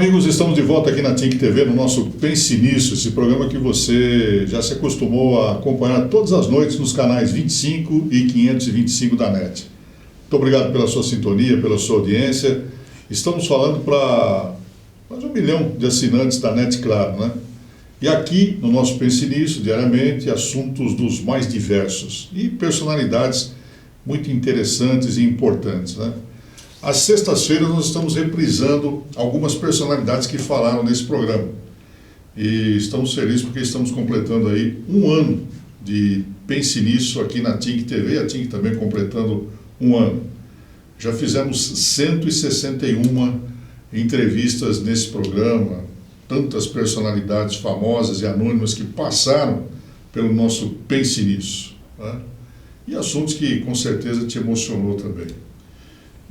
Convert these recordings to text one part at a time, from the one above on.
amigos, estamos de volta aqui na TINC TV, no nosso Pense Nisso, esse programa que você já se acostumou a acompanhar todas as noites nos canais 25 e 525 da NET. Muito obrigado pela sua sintonia, pela sua audiência. Estamos falando para mais 1 milhão de assinantes da NET, claro, né? E aqui, no nosso Pense Nisso, diariamente, assuntos dos mais diversos e personalidades muito interessantes e importantes, né? Às sextas-feiras nós estamos reprisando algumas personalidades que falaram nesse programa. E estamos felizes porque estamos completando aí 1 ano de Pense Nisso aqui na TINC TV, a TINC também completando 1 ano. Já fizemos 161 entrevistas nesse programa, tantas personalidades famosas e anônimas que passaram pelo nosso Pense Nisso, né? E assuntos que com certeza te emocionou também.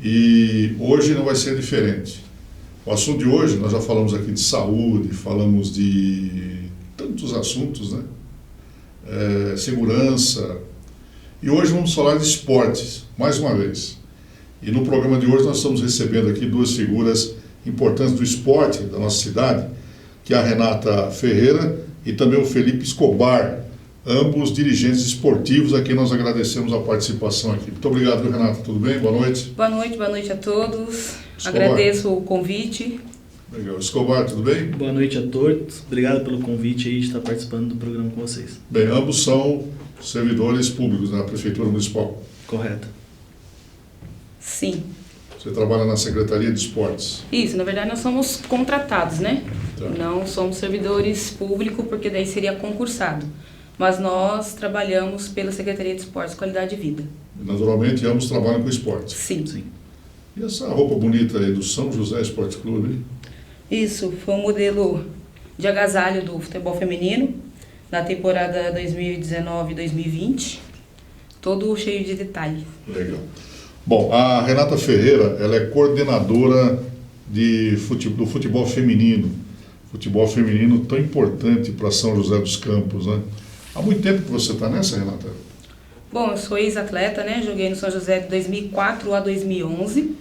E hoje não vai ser diferente. O assunto de hoje, nós já falamos aqui de saúde, falamos de tantos assuntos, né? Segurança. E hoje vamos falar de esportes, mais uma vez. E no programa de hoje nós estamos recebendo aqui 2 figuras importantes do esporte da nossa cidade, que é a Renata Ferreira e também o Felipe Escobar, ambos dirigentes esportivos. Aqui nós agradecemos a participação aqui. Muito obrigado, Renata. Tudo bem? Boa noite. Boa noite a todos. Escobar. Agradeço o convite. Legal. Escobar, tudo bem? Boa noite a todos. Obrigado pelo convite aí de estar participando do programa com vocês. Bem, ambos são servidores públicos na Prefeitura Municipal. Correto. Sim. Você trabalha na Secretaria de Esportes. Isso, na verdade nós somos contratados, né? Tá. Não somos servidores públicos, porque daí seria concursado. Mas nós trabalhamos pela Secretaria de Esportes e Qualidade de Vida. Naturalmente, ambos trabalham com esporte. Sim. Sim. E essa roupa bonita aí do São José Esporte Clube? Isso, foi um modelo de agasalho do futebol feminino, na temporada 2019-2020, todo cheio de detalhes. Legal. Bom, a Renata Ferreira, ela é coordenadora do futebol feminino. Futebol feminino tão importante para São José dos Campos, né? Há muito tempo que você está nessa, Renata? Bom, eu sou ex-atleta, né? Joguei no São José de 2004 a 2011.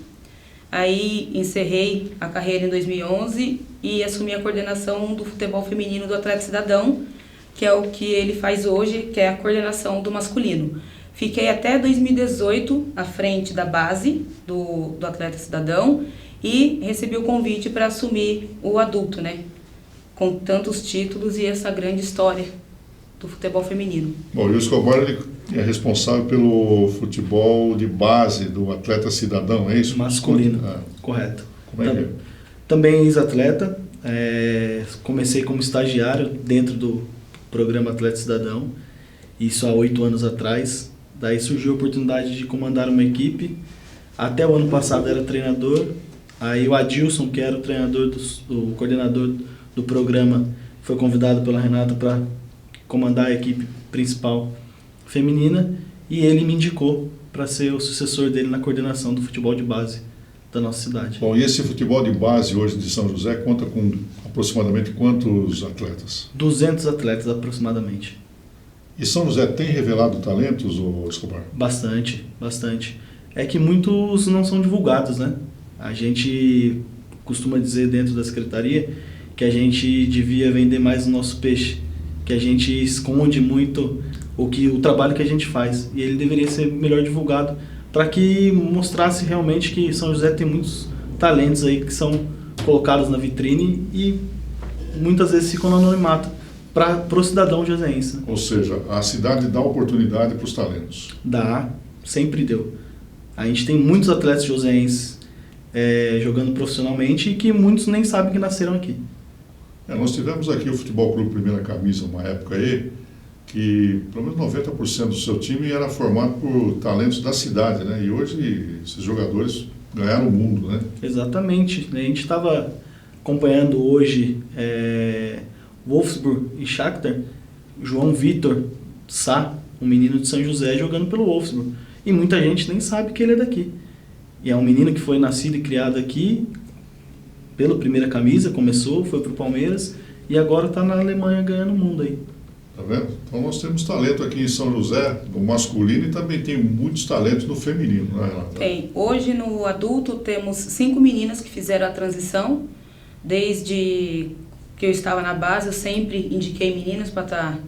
Aí encerrei a carreira em 2011 e assumi a coordenação do futebol feminino do Atleta Cidadão, que é o que ele faz hoje, que é a coordenação do masculino. Fiquei até 2018 à frente da base do Atleta Cidadão e recebi o convite para assumir o adulto, né? Com tantos títulos e essa grande história do futebol feminino. Bom, e o Escobar, ele é responsável pelo futebol de base do Atleta Cidadão, é isso? Masculino. Ah, Correto. como é que é? Também ex-atleta. Comecei como estagiário dentro do programa Atleta Cidadão, isso há 8 anos atrás. Daí surgiu a oportunidade de comandar uma equipe. Até o ano passado era treinador. Aí o Adilson, que era o treinador, o coordenador do programa, foi convidado pela Renata para comandar a equipe principal feminina e ele me indicou para ser o sucessor dele na coordenação do futebol de base da nossa cidade. Bom, e esse futebol de base hoje de São José conta com aproximadamente quantos atletas? 200 atletas aproximadamente. E São José tem revelado talentos, Escobar? Bastante, bastante. É que muitos não são divulgados, né? A gente costuma dizer dentro da secretaria que a gente devia vender mais o nosso peixe, que a gente esconde muito o trabalho que a gente faz, e ele deveria ser melhor divulgado para que mostrasse realmente que São José tem muitos talentos aí que são colocados na vitrine e muitas vezes ficam no anonimato para o cidadão joseense. Ou seja, a cidade dá oportunidade para os talentos. Dá, sempre deu. A gente tem muitos atletas joseenses jogando profissionalmente e que muitos nem sabem que nasceram aqui. Nós tivemos aqui o Futebol Clube Primeira Camisa, uma época aí, que pelo menos 90% do seu time era formado por talentos da cidade, né? E hoje esses jogadores ganharam o mundo, né? Exatamente. A gente estava acompanhando hoje Wolfsburg e Shakhtar, João Vitor Sá, um menino de São José, jogando pelo Wolfsburg. E muita gente nem sabe que ele é daqui. E é um menino que foi nascido e criado aqui, pela Primeira Camisa, começou, foi pro Palmeiras e agora está na Alemanha ganhando o mundo aí. Tá vendo? Então nós temos talento aqui em São José, no masculino, e também tem muitos talentos no feminino, né, Renata? Tem. Hoje no adulto temos 5 meninas que fizeram a transição Desde que eu estava na base, eu sempre indiquei meninas para estar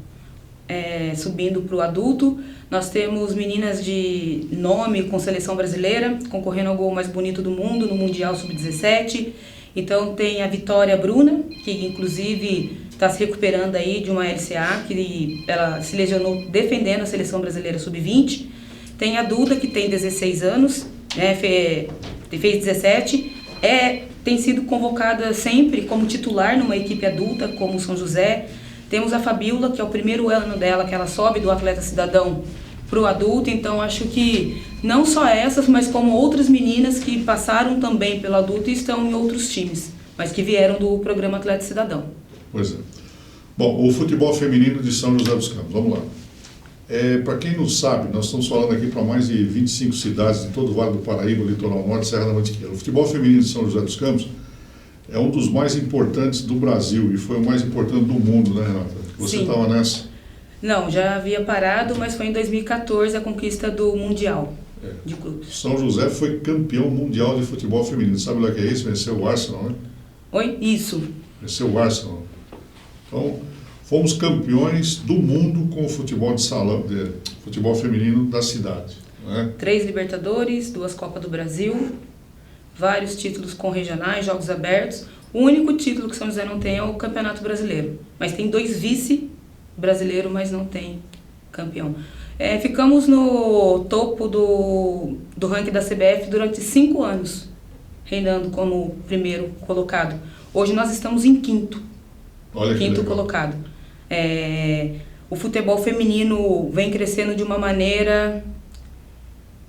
subindo para o adulto. Nós temos meninas de nome com seleção brasileira, concorrendo ao gol mais bonito do mundo no Mundial Sub-17. Então tem a Vitória Bruna, que inclusive está se recuperando aí de uma LCA, que ela se lesionou defendendo a seleção brasileira Sub-20. Tem a Duda, que tem 16 anos, né, fez 17, tem sido convocada sempre como titular numa equipe adulta, como o São José. Temos a Fabíola, que é o primeiro ano dela, que ela sobe do atleta cidadão para o adulto. Então acho que não só essas, mas como outras meninas que passaram também pelo adulto e estão em outros times, mas que vieram do programa Atleta Cidadão. Pois é. Bom, o futebol feminino de São José dos Campos, vamos lá. Para quem não sabe, nós estamos falando aqui para mais de 25 cidades de todo o Vale do Paraíba, Litoral Norte, Serra da Mantiqueira. O futebol feminino de São José dos Campos é um dos mais importantes do Brasil e foi o mais importante do mundo, né, Renata? Você estava nessa? Não, já havia parado, mas foi em 2014 a conquista do Mundial de clubes. São José foi campeão mundial de futebol feminino. Sabe lá que é isso? Venceu o Arsenal, né? Oi? Isso. Venceu o Arsenal. Então, fomos campeões do mundo com o futebol de salão, futebol feminino da cidade. Né? 3 Libertadores, 2 Copas do Brasil, vários títulos com regionais, jogos abertos. O único título que São José não tem é o Campeonato Brasileiro. Mas tem 2 vice-brasileiros, mas não tem campeão. Ficamos no topo do ranking da CBF durante 5 anos, reinando como primeiro colocado. Hoje nós estamos em quinto. Olha que legal. Colocado. O futebol feminino vem crescendo de uma maneira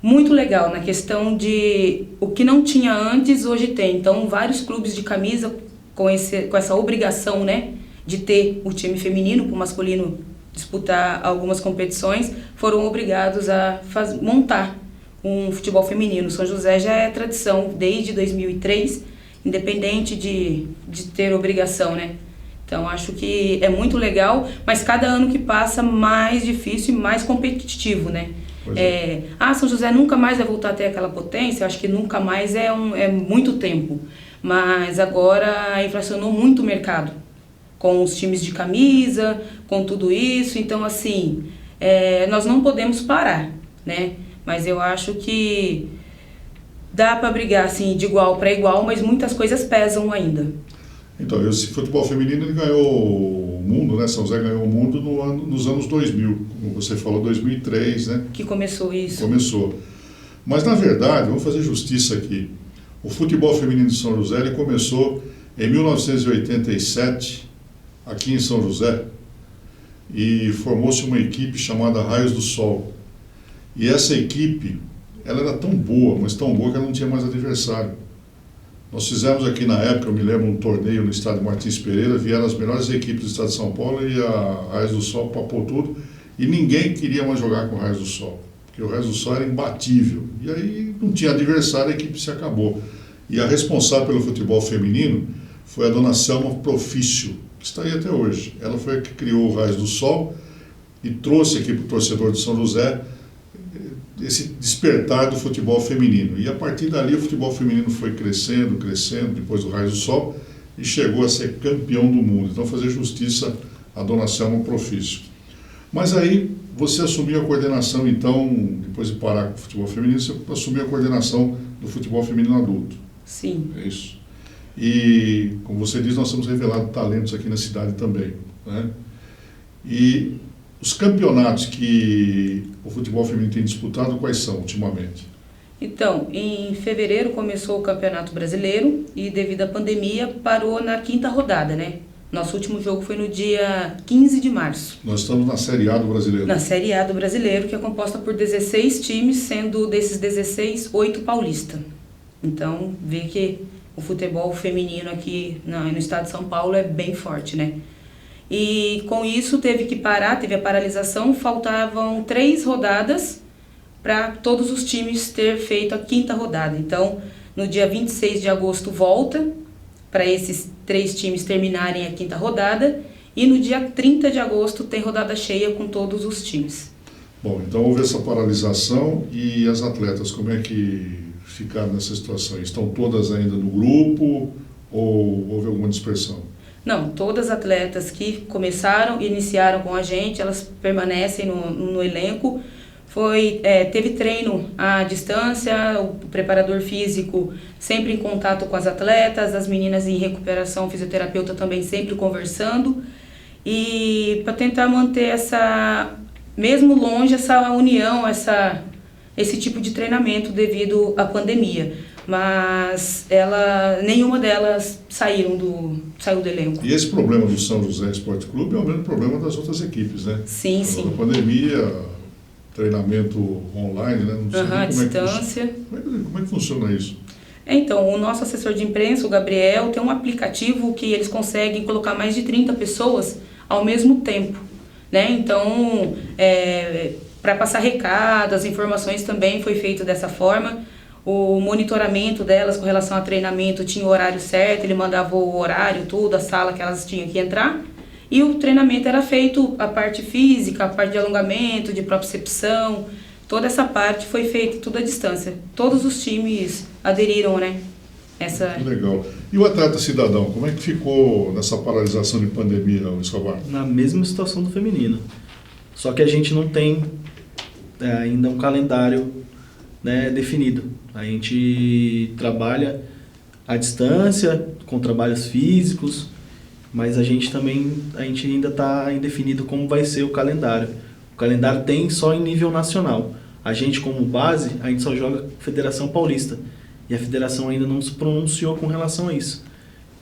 muito legal, na questão de o que não tinha antes, hoje tem. Então, vários clubes de camisa com essa obrigação, né, de ter o time feminino, para o masculino disputar algumas competições, foram obrigados a montar um futebol feminino. São José já é tradição desde 2003, independente de ter obrigação, né? Então, acho que é muito legal, mas cada ano que passa, mais difícil e mais competitivo, né? São José nunca mais vai voltar a ter aquela potência. Eu acho que nunca mais é muito tempo. Mas agora inflacionou muito o mercado, com os times de camisa, com tudo isso. Então, assim, nós não podemos parar, né? Mas eu acho que dá para brigar, assim, de igual para igual, mas muitas coisas pesam ainda. Então, esse futebol feminino ele ganhou o mundo, né? São José ganhou o mundo nos anos 2000, como você falou, 2003, né? Que começou isso. Começou. Mas, na verdade, vamos fazer justiça aqui. O futebol feminino de São José ele começou em 1987, aqui em São José, e formou-se uma equipe chamada Raios do Sol. E essa equipe, ela era tão boa, mas tão boa que ela não tinha mais adversário. Nós fizemos aqui na época, eu me lembro, um torneio no estádio Martins Pereira, vieram as melhores equipes do estado de São Paulo e a Raios do Sol papou tudo, e ninguém queria mais jogar com o Raios do Sol, porque o Raios do Sol era imbatível. E aí não tinha adversário, a equipe se acabou. E a responsável pelo futebol feminino foi a dona Selma Profício, que está aí até hoje. Ela foi a que criou o Raios do Sol e trouxe aqui para o torcedor de São José esse despertar do futebol feminino. E a partir dali o futebol feminino foi crescendo, depois do Raios do Sol, e chegou a ser campeão do mundo. Então, fazer justiça à dona Selma Profício. Mas aí você assumiu a coordenação, então, depois de parar com o futebol feminino, você assumiu a coordenação do futebol feminino adulto. Sim. É isso. E, como você diz, nós estamos revelando talentos aqui na cidade também, né? E os campeonatos que o futebol feminino tem disputado, quais são ultimamente? Então, em fevereiro começou o Campeonato Brasileiro e devido à pandemia parou na 5ª rodada, né? Nosso último jogo foi no dia 15 de março. Nós estamos na Série A do Brasileiro. Na Série A do Brasileiro, que é composta por 16 times, sendo desses 16, 8 paulista. Então, vê que o futebol feminino aqui no estado de São Paulo é bem forte, né? E com isso teve que parar, teve a paralisação, faltavam 3 rodadas para todos os times ter feito a 5ª rodada. Então, no dia 26 de agosto volta, para esses 3 times terminarem a 5ª rodada, e no dia 30 de agosto tem rodada cheia com todos os times. Bom, então houve essa paralisação, e as atletas, como é que ficaram nessa situação? Estão todas ainda no grupo ou houve alguma dispersão? Não, todas as atletas que começaram e iniciaram com a gente, elas permanecem no elenco. Teve treino à distância, o preparador físico sempre em contato com as atletas, as meninas em recuperação, o fisioterapeuta também sempre conversando. E para tentar manter mesmo longe, essa união, esse tipo de treinamento devido à pandemia. Mas nenhuma delas saiu do elenco. E esse problema do São José Esporte Clube é o mesmo problema das outras equipes, né? Sim, sim. A pandemia, treinamento online, né? Não sei à distância. Como é que funciona isso? Então, o nosso assessor de imprensa, o Gabriel, tem um aplicativo que eles conseguem colocar mais de 30 pessoas ao mesmo tempo, né? Então, para passar recado, as informações também foi feito dessa forma. O monitoramento delas com relação a treinamento tinha o horário certo, ele mandava o horário, tudo, a sala que elas tinham que entrar. E o treinamento era feito, a parte física, a parte de alongamento, de propriocepção, toda essa parte foi feita tudo à distância. Todos os times aderiram, né? Legal. E o atleta cidadão, como é que ficou nessa paralisação de pandemia, Escobar? Na mesma situação do feminino. Só que a gente não tem ainda um calendário, né, definido. A gente trabalha à distância, com trabalhos físicos, mas a gente ainda está indefinido como vai ser o calendário. O calendário tem só em nível nacional. A gente, como base, a gente só joga Federação Paulista. E a federação ainda não se pronunciou com relação a isso.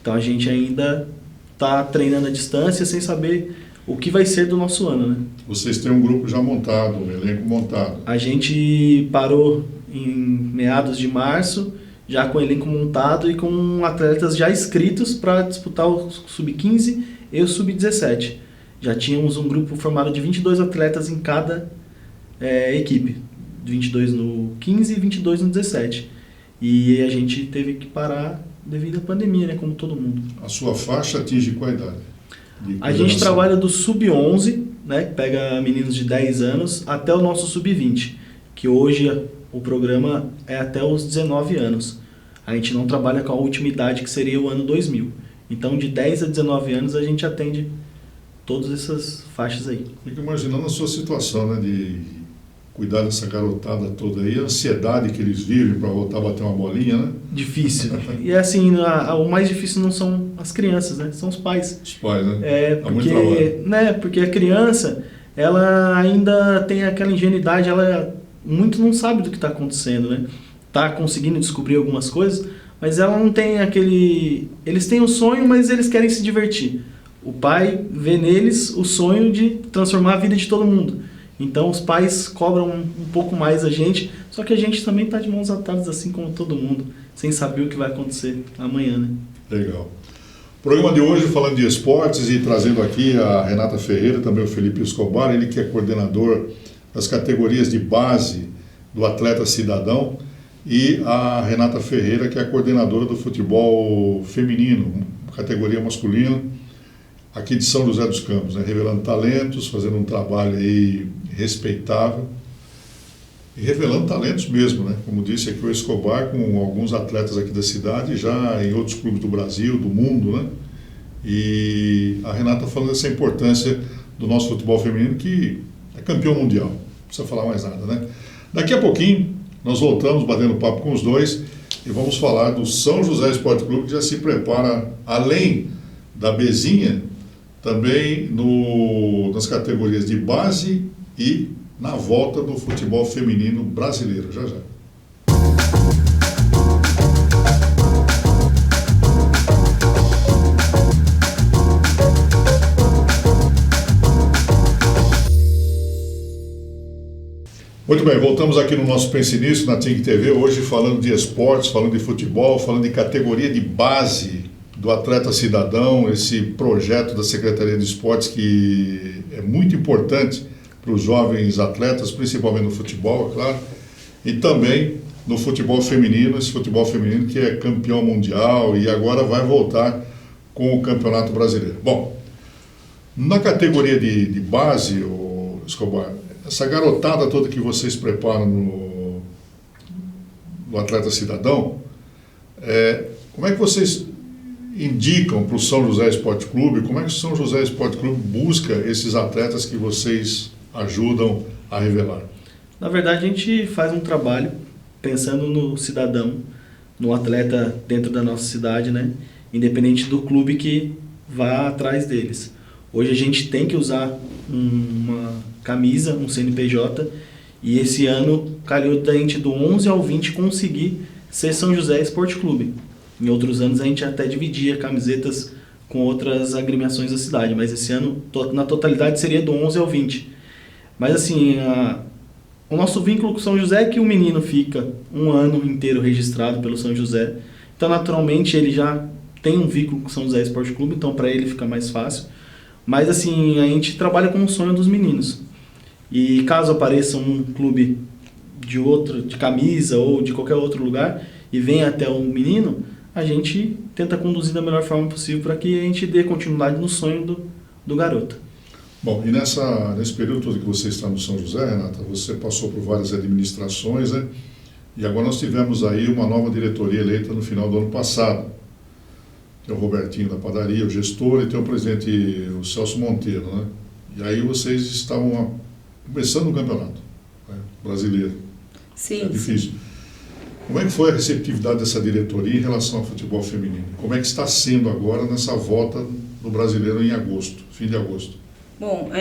Então a gente ainda está treinando à distância sem saber o que vai ser do nosso ano, né? Vocês têm um grupo já montado, um elenco montado. A gente parou em meados de março, já com o elenco montado e com atletas já inscritos para disputar o Sub-15 e o Sub-17. Já tínhamos um grupo formado de 22 atletas em cada equipe. 22 no 15 e 22 no 17. E a gente teve que parar devido à pandemia, né, como todo mundo. A sua faixa atinge qual idade? A gente trabalha do Sub-11, né, que pega meninos de 10 anos, até o nosso Sub-20, que hoje o programa é até os 19 anos. A gente não trabalha com a última idade, que seria o ano 2000. Então, de 10 a 19 anos, a gente atende todas essas faixas aí. Fico imaginando a sua situação, né, de cuidar dessa garotada toda aí, a ansiedade que eles vivem para voltar a bater uma bolinha, né? Difícil. E assim, o mais difícil não são as crianças, né? São os pais. Os pais, né? Porque a criança, ela ainda tem aquela ingenuidade, ela muito não sabe do que está acontecendo, né? Tá conseguindo descobrir algumas coisas, mas ela não tem aquele... Eles têm um sonho, mas eles querem se divertir. O pai vê neles o sonho de transformar a vida de todo mundo. Então os pais cobram um pouco mais a gente, só que a gente também está de mãos atadas, assim como todo mundo, sem saber o que vai acontecer amanhã, né? Legal. O programa de hoje falando de esportes e trazendo aqui a Renata Ferreira, também o Felipe Escobar, ele que é coordenador das categorias de base do atleta cidadão, e a Renata Ferreira, que é a coordenadora do futebol feminino, categoria masculina, aqui de São José dos Campos, né? Revelando talentos, fazendo um trabalho aí respeitável e revelando talentos mesmo, né? Como disse aqui o Escobar, com alguns atletas aqui da cidade, já em outros clubes do Brasil, do mundo, né? E a Renata falando dessa importância do nosso futebol feminino, que é campeão mundial, não precisa falar mais nada, né? Daqui a pouquinho nós voltamos batendo papo com os dois e vamos falar do São José Esporte Clube, que já se prepara, além da Bezinha, também nas categorias de base e na volta do futebol feminino brasileiro. Já, já. Muito bem, voltamos aqui no nosso Pense Nisso, na Think TV, hoje falando de esportes, falando de futebol, falando de categoria de base do atleta cidadão, esse projeto da Secretaria de Esportes que é muito importante para os jovens atletas, principalmente no futebol, é claro, e também no futebol feminino, esse futebol feminino que é campeão mundial e agora vai voltar com o Campeonato Brasileiro. Bom, na categoria de base, o Escobar, essa garotada toda que vocês preparam no atleta cidadão, como é que vocês indicam para o São José Esporte Clube? Como é que o São José Esporte Clube busca esses atletas que vocês ajudam a revelar? Na verdade, a gente faz um trabalho pensando no cidadão, no atleta dentro da nossa cidade, né? Independente do clube que vá atrás deles. Hoje a gente tem que usar uma camisa, um CNPJ, e esse ano calhou da gente do 11 ao 20 conseguir ser São José Esporte Clube. Em outros anos a gente até dividia camisetas com outras agremiações da cidade, mas esse ano na totalidade seria do 11 ao 20. Mas assim, o nosso vínculo com São José é que o menino fica um ano inteiro registrado pelo São José, então naturalmente ele já tem um vínculo com o São José Esporte Clube, então para ele fica mais fácil. Mas assim, a gente trabalha com o sonho dos meninos. E caso apareça um clube de camisa ou de qualquer outro lugar e venha até o menino, a gente tenta conduzir da melhor forma possível para que a gente dê continuidade no sonho do garoto. Bom, e nesse período todo que você está no São José, Renata, você passou por várias administrações, né? E agora nós tivemos aí uma nova diretoria eleita no final do ano passado. Tem o Robertinho da padaria, o gestor, e tem o presidente, o Celso Monteiro, né? E aí vocês estavam começando o campeonato, né, brasileiro. Sim. É difícil. Como é que foi a receptividade dessa diretoria em relação ao futebol feminino? Como é que está sendo agora nessa volta do brasileiro em agosto, fim de agosto? Bom,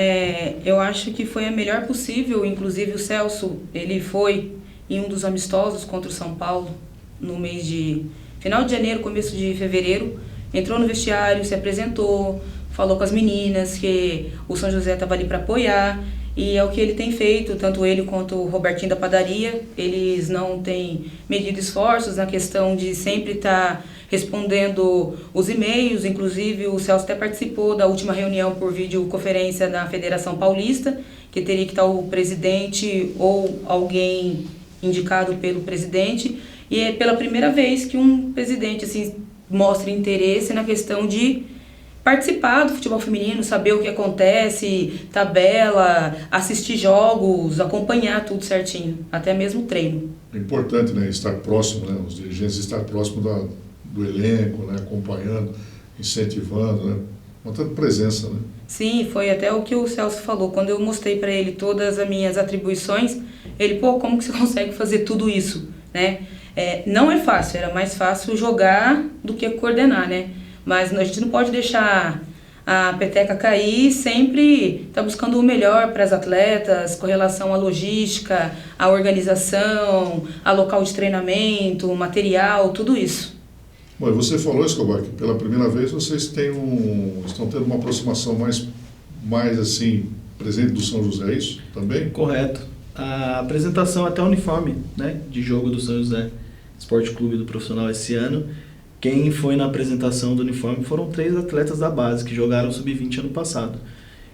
eu acho que foi a melhor possível. Inclusive o Celso, ele foi em um dos amistosos contra o São Paulo no mês de final de janeiro, começo de fevereiro. Entrou no vestiário, se apresentou, falou com as meninas que o São José estava ali para apoiar. E é o que ele tem feito, tanto ele quanto o Robertinho da padaria. Eles não têm medido esforços na questão de sempre estar respondendo os e-mails. Inclusive o Celso até participou da última reunião por videoconferência da Federação Paulista, que teria que estar o presidente ou alguém indicado pelo presidente. E é pela primeira vez que um presidente assim mostra interesse na questão de participar do futebol feminino, saber o que acontece, tabela, assistir jogos, acompanhar tudo certinho, até mesmo treino. É importante, né, estar próximo, né, os dirigentes estar próximo do elenco, né, acompanhando, incentivando, né, mantendo presença, né. Sim, foi até o que o Celso falou. Quando eu mostrei para ele todas as minhas atribuições, ele, como que você consegue fazer tudo isso, né? Não é fácil, era mais fácil jogar do que coordenar, né? Mas a gente não pode deixar a peteca cair, sempre tá buscando o melhor para as atletas, com relação à logística, à organização, a local de treinamento, material, tudo isso. Bom, e você falou, Escobar, que pela primeira vez vocês estão tendo uma aproximação mais assim, presente do São José, é isso também? Correto. A apresentação até uniforme, né, de jogo do São José Esporte Clube do Profissional esse ano, quem foi na apresentação do uniforme foram 3 atletas da base que jogaram Sub-20 ano passado.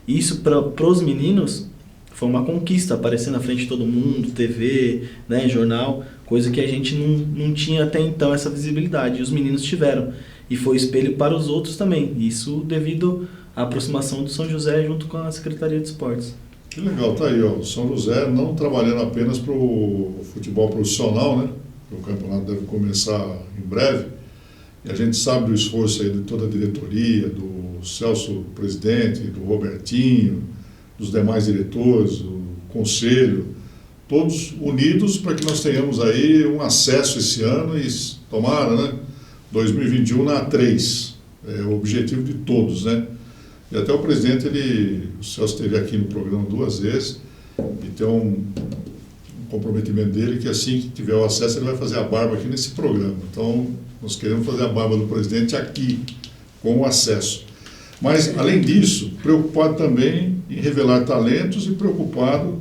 Isso para os meninos foi uma conquista, aparecer na frente de todo mundo, TV, né, jornal, coisa que a gente não tinha até então essa visibilidade, e os meninos tiveram. E foi espelho para os outros também, isso devido à aproximação do São José junto com a Secretaria de Esportes. Que legal, tá aí, ó, o São José não trabalhando apenas para o futebol profissional, né, o campeonato deve começar em breve, e a gente sabe do esforço aí de toda a diretoria, do Celso presidente, do Robertinho, dos demais diretores, do conselho, todos unidos para que nós tenhamos aí um acesso esse ano e tomara, né, 2021 na A3, é o objetivo de todos, né? E até o presidente, o Celso esteve aqui no programa 2 vezes e tem um comprometimento dele que assim que tiver o acesso ele vai fazer a barba aqui nesse programa. Então, nós queremos fazer a barba do presidente aqui, com o acesso. Mas, além disso, preocupado também em revelar talentos e preocupado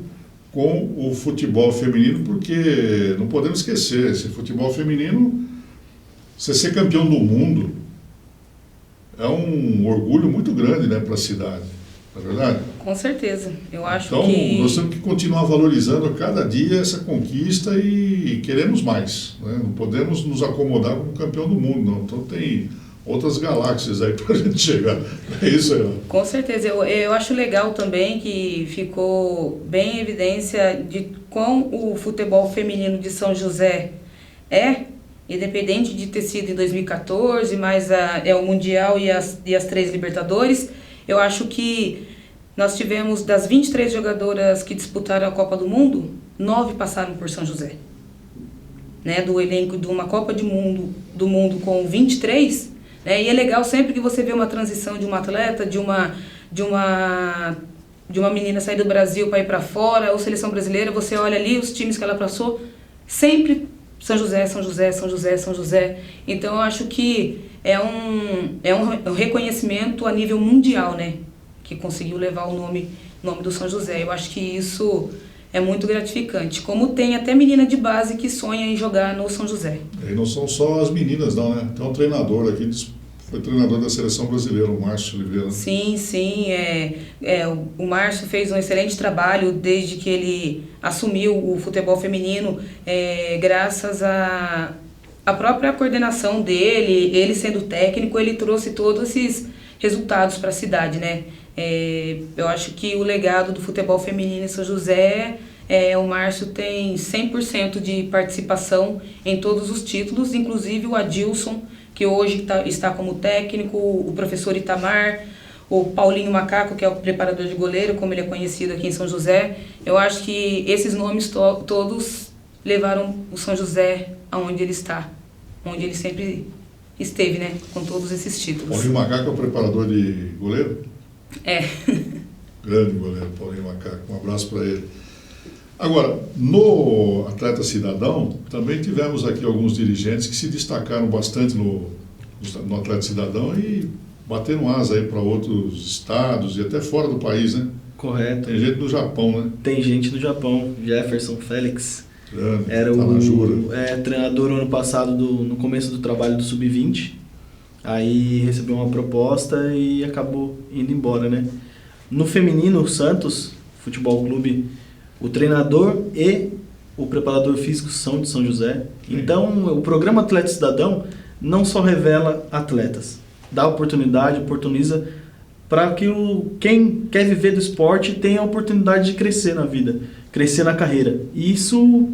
com o futebol feminino, porque não podemos esquecer, esse futebol feminino, você ser campeão do mundo, é um orgulho muito grande, né, para a cidade, não é verdade? Com certeza, eu acho então, que... nós temos que continuar valorizando a cada dia essa conquista e queremos mais, né? Não podemos nos acomodar como campeão do mundo, não. Então tem outras galáxias aí para a gente chegar, é isso aí. Ó. Com certeza, eu acho legal também que ficou bem em evidência de quão o futebol feminino de São José independente de ter sido em 2014, mas é o Mundial e as 3 Libertadores, eu acho que nós tivemos, das 23 jogadoras que disputaram a Copa do Mundo, 9 passaram por São José. Né, do elenco de uma Copa do Mundo com 23, né, e é legal sempre que você vê uma transição de uma atleta, de uma menina sair do Brasil para ir para fora, ou seleção brasileira, você olha ali os times que ela passou, sempre São José, São José, São José, São José. Então eu acho que é um reconhecimento a nível mundial, né, que conseguiu levar o nome do São José. Eu acho que isso é muito gratificante. Como tem até menina de base que sonha em jogar no São José. E não são só as meninas, não, né? Tem um treinador aqui, foi treinador da seleção brasileira, o Márcio Oliveira. Sim. O Márcio fez um excelente trabalho desde que ele assumiu o futebol feminino, graças à própria coordenação dele, ele sendo técnico, ele trouxe todos esses resultados para a cidade, né? Eu acho que o legado do futebol feminino em São José, o Márcio tem 100% de participação em todos os títulos, inclusive o Adilson, que hoje está como técnico, o professor Itamar, o Paulinho Macaco, que é o preparador de goleiro, como ele é conhecido aqui em São José. Eu acho que esses nomes todos levaram o São José aonde ele está, onde ele sempre esteve, né, com todos esses títulos. Paulinho Macaco é o preparador de goleiro? Grande goleiro, Paulinho Macaco. Um abraço para ele. Agora, no Atleta Cidadão, também tivemos aqui alguns dirigentes que se destacaram bastante no Atleta Cidadão e bateram asa aí para outros estados e até fora do país, né? Correto. Tem gente no Japão, né? Tem gente no Japão. Jefferson Félix. Grande, era tá na Jura. Treinador no ano passado, no começo do trabalho do Sub-20. Aí recebeu uma proposta e acabou indo embora, né? No feminino, o Santos Futebol Clube, o treinador e o preparador físico são de São José. Então, o programa Atleta Cidadão não só revela atletas, dá oportunidade, oportuniza para que quem quer viver do esporte tenha a oportunidade de crescer na vida, crescer na carreira. E isso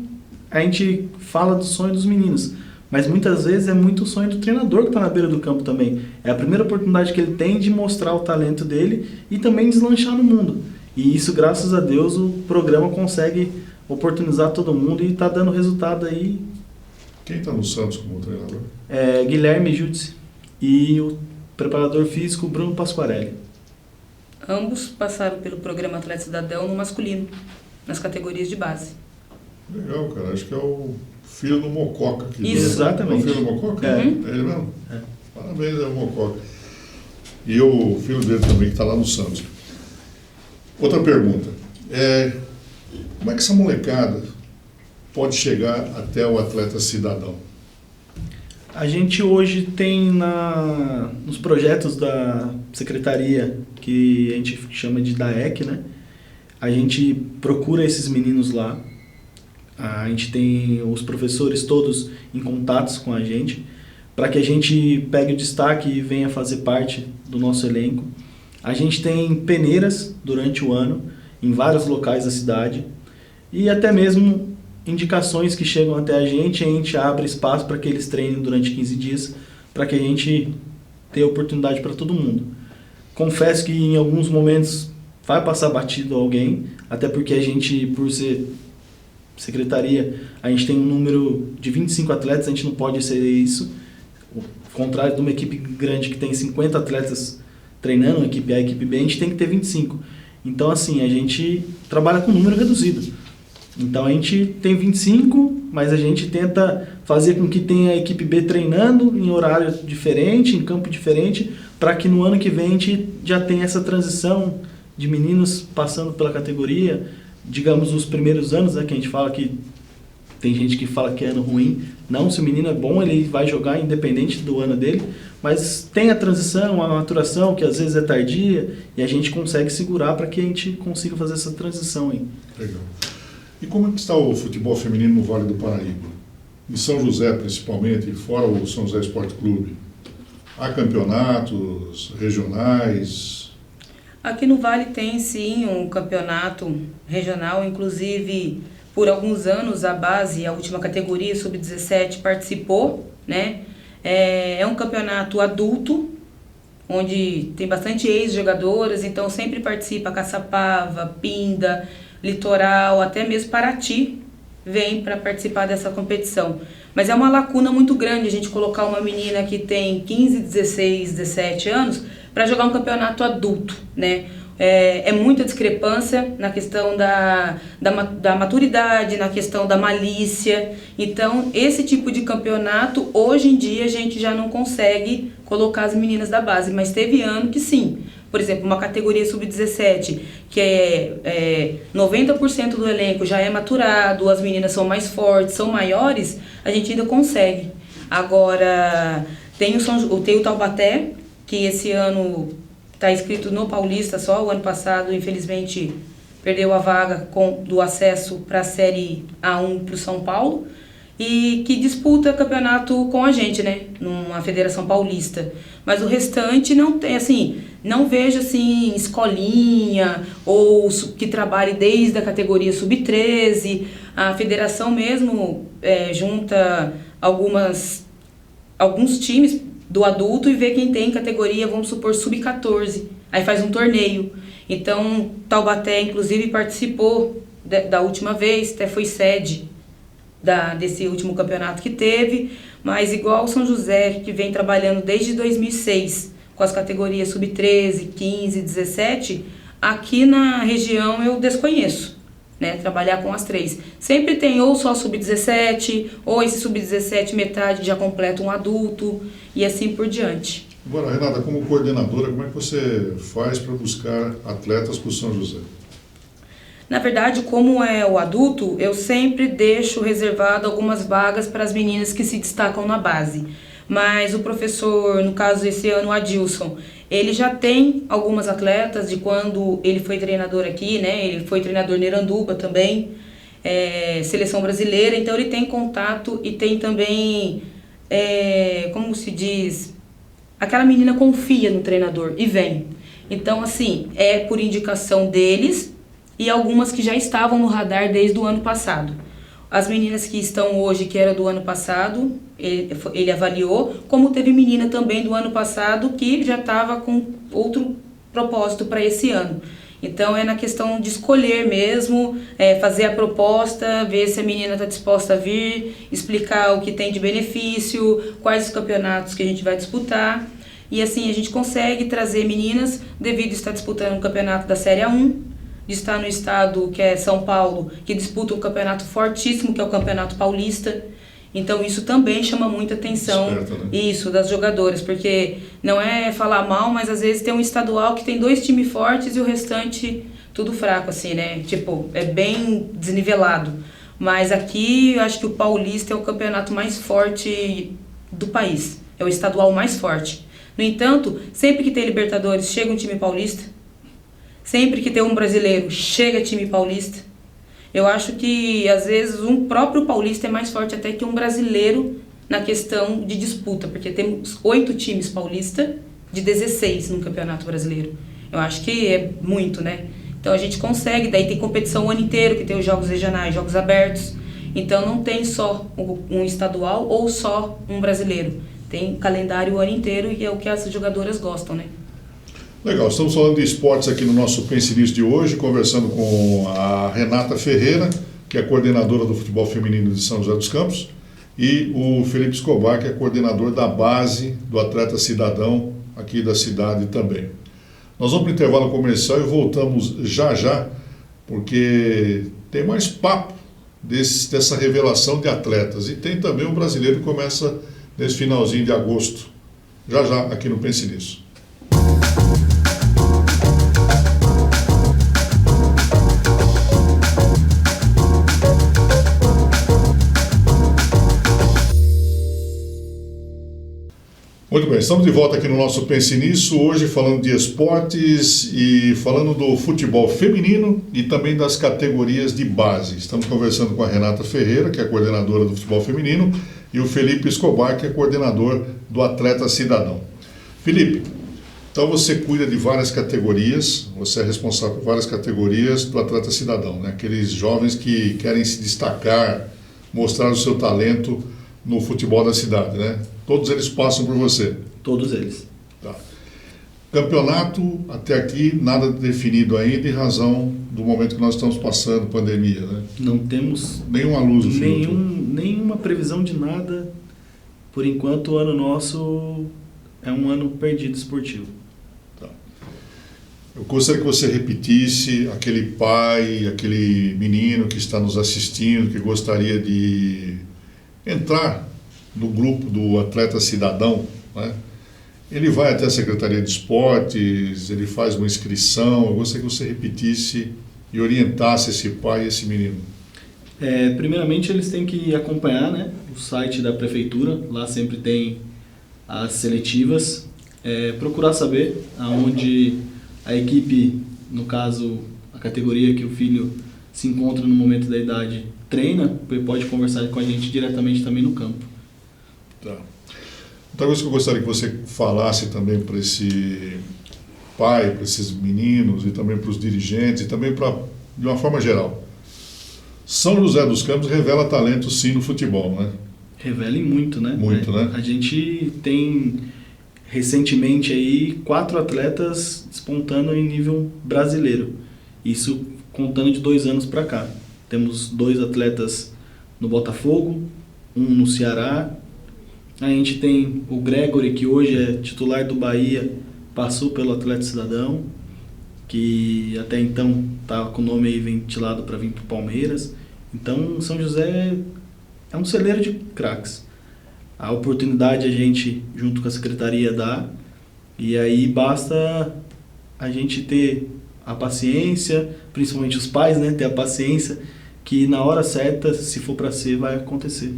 a gente fala do sonho dos meninos, mas muitas vezes é muito o sonho do treinador que está na beira do campo também. É a primeira oportunidade que ele tem de mostrar o talento dele e também deslanchar no mundo. E isso, graças a Deus, o programa consegue oportunizar todo mundo e está dando resultado aí. Quem está no Santos como treinador? Guilherme Jutsi e o preparador físico Bruno Pasquarelli. Ambos passaram pelo programa Atleta Cidadão no masculino, nas categorias de base. Legal, cara. Acho que é o filho do Mococa. Isso. Exatamente. É o filho do Mococa? É. É ele mesmo? É. Parabéns, é o Mococa. E o filho dele também, que está lá no Santos. Outra pergunta. Como é que essa molecada pode chegar até o Atleta Cidadão? A gente hoje tem nos projetos da secretaria, que a gente chama de DAEC, né? A gente procura esses meninos lá. A gente tem os professores todos em contatos com a gente, para que a gente pegue o destaque e venha fazer parte do nosso elenco. A gente tem peneiras durante o ano, em vários locais da cidade, e até mesmo indicações que chegam até a gente abre espaço para que eles treinem durante 15 dias, para que a gente tenha oportunidade para todo mundo. Confesso que em alguns momentos vai passar batido alguém, até porque a gente, por ser secretaria, a gente tem um número de 25 atletas, a gente não pode exceder isso, ao contrário de uma equipe grande que tem 50 atletas treinando, a equipe A, a equipe B, a gente tem que ter 25. Então, assim, a gente trabalha com número reduzido. Então, a gente tem 25, mas a gente tenta fazer com que tenha a equipe B treinando em horário diferente, em campo diferente, para que no ano que vem a gente já tenha essa transição de meninos passando pela categoria. Digamos, os primeiros anos, né, que a gente fala que tem gente que fala que é ano ruim. Não, se o menino é bom, ele vai jogar independente do ano dele, mas tem a transição, a maturação, que às vezes é tardia, e a gente consegue segurar para que a gente consiga fazer essa transição aí. Legal. E como é que está o futebol feminino no Vale do Paraíba? Em São José, principalmente, fora o São José Esporte Clube? Há campeonatos regionais? Aqui no Vale tem sim um campeonato regional, inclusive por alguns anos a base, a última categoria, sub-17, participou, né? É um campeonato adulto, onde tem bastante ex-jogadoras, então sempre participa Caçapava, Pinda, Litoral, até mesmo Paraty vem para participar dessa competição. Mas é uma lacuna muito grande a gente colocar uma menina que tem 15, 16, 17 anos para jogar um campeonato adulto, né? É muita discrepância na questão da maturidade, na questão da malícia. Então, esse tipo de campeonato, hoje em dia, a gente já não consegue colocar as meninas da base, mas teve ano que sim. Por exemplo, uma categoria sub-17, que 90% do elenco já é maturado, as meninas são mais fortes, são maiores, a gente ainda consegue. Agora, tem o Taubaté, que esse ano está inscrito no Paulista só, o ano passado, infelizmente, perdeu a vaga do acesso para a Série A1 para o São Paulo, e que disputa campeonato com a gente, né, numa Federação Paulista. Mas o restante não tem, assim, não vejo assim escolinha ou que trabalhe desde a categoria sub-13. A federação mesmo junta alguns times do adulto e vê quem tem categoria, vamos supor, sub-14. Aí faz um torneio. Então, Taubaté, inclusive, participou da última vez, até foi sede desse último campeonato que teve, mas igual São José, que vem trabalhando desde 2006 com as categorias sub-13, 15, 17, aqui na região eu desconheço, né, trabalhar com as três. Sempre tem ou só sub-17, ou esse sub-17 metade já completa um adulto, e assim por diante. Agora, Renata, como coordenadora, como é que você faz para buscar atletas para o São José? Na verdade, como é o adulto, eu sempre deixo reservado algumas vagas para as meninas que se destacam na base. Mas o professor, no caso esse ano, o Adilson, ele já tem algumas atletas de quando ele foi treinador aqui, né? Ele foi treinador em Iranduba também, seleção brasileira, então ele tem contato e tem também, como se diz, aquela menina confia no treinador e vem. Então, assim, é por indicação deles, e algumas que já estavam no radar desde o ano passado. As meninas que estão hoje, que era do ano passado, ele avaliou, como teve menina também do ano passado que já estava com outro propósito para esse ano. Então é na questão de escolher mesmo, fazer a proposta, ver se a menina está disposta a vir, explicar o que tem de benefício, quais os campeonatos que a gente vai disputar. E assim a gente consegue trazer meninas devido a estar disputando um campeonato da Série A1, de estar no estado que é São Paulo, que disputa um campeonato fortíssimo, que é o Campeonato Paulista. Então isso também chama muita atenção, Esperta, né? Isso, das jogadoras, porque não é falar mal, mas às vezes tem um estadual que tem 2 times fortes e o restante tudo fraco, assim, né? Tipo, é bem desnivelado. Mas aqui eu acho que o Paulista é o campeonato mais forte do país, é o estadual mais forte. No entanto, sempre que tem Libertadores, chega um time paulista. Sempre que tem um brasileiro, chega time paulista. Eu acho que, às vezes, um próprio paulista é mais forte até que um brasileiro na questão de disputa, porque temos 8 times paulistas de 16 no Campeonato Brasileiro. Eu acho que é muito, né? Então a gente consegue, daí tem competição o ano inteiro, que tem os jogos regionais, jogos abertos. Então não tem só um estadual ou só um brasileiro. Tem calendário o ano inteiro e é o que as jogadoras gostam, né? Legal, estamos falando de esportes aqui no nosso Pense Nisso de hoje, conversando com a Renata Ferreira, que é coordenadora do futebol feminino de São José dos Campos, e o Felipe Escobar, que é coordenador da base do Atleta Cidadão aqui da cidade também. Nós vamos para o intervalo comercial e voltamos já já, porque tem mais papo dessa revelação de atletas, e tem também um brasileiro que começa nesse finalzinho de agosto, já já aqui no Pense Nisso. Muito bem, estamos de volta aqui no nosso Pense Nisso, hoje falando de esportes e falando do futebol feminino e também das categorias de base. Estamos conversando com a Renata Ferreira, que é coordenadora do futebol feminino, e o Felipe Escobar, que é coordenador do Atleta Cidadão. Felipe, Então você cuida de várias categorias, você é responsável por várias categorias do atleta cidadão, né? Aqueles jovens que querem se destacar, mostrar o seu talento no futebol da cidade, né? Todos eles passam por você. Todos eles. Tá. Campeonato, até aqui, nada definido ainda, em razão do momento que nós estamos passando, pandemia, né? Não temos Nenhuma luz no fim. nenhuma previsão de nada. Por enquanto, o ano nosso é um ano perdido esportivo. Tá. Eu gostaria que você repetisse aquele pai, aquele menino que está nos assistindo, que gostaria de entrar no grupo do atleta cidadão, né? Ele vai até a Secretaria de Esportes, ele faz uma inscrição. Eu gostaria que você repetisse e orientasse esse pai e esse menino. Primeiramente, eles têm que acompanhar, né, o site da prefeitura. Lá sempre tem as seletivas. Procurar saber aonde a equipe, no caso, a categoria que o filho se encontra no momento da idade, treina. Pode conversar com a gente diretamente também no campo. Tá. Outra coisa que eu gostaria que você falasse também para esse pai, para esses meninos e também para os dirigentes e também de uma forma geral. São José dos Campos revela talento sim no futebol, né? Revela e muito, né? Muito, né? A gente tem recentemente aí 4 atletas despontando em nível brasileiro. Isso contando de 2 anos para cá. Temos 2 atletas no Botafogo, um no Ceará. A gente tem o Gregory, que hoje é titular do Bahia, passou pelo Atlético Cidadão, que até então estava com o nome aí ventilado para vir para o Palmeiras. Então, São José é um celeiro de craques. A oportunidade a gente, junto com a secretaria, dá, e aí basta a gente ter a paciência, principalmente os pais, né, ter a paciência, que na hora certa, se for para ser, vai acontecer.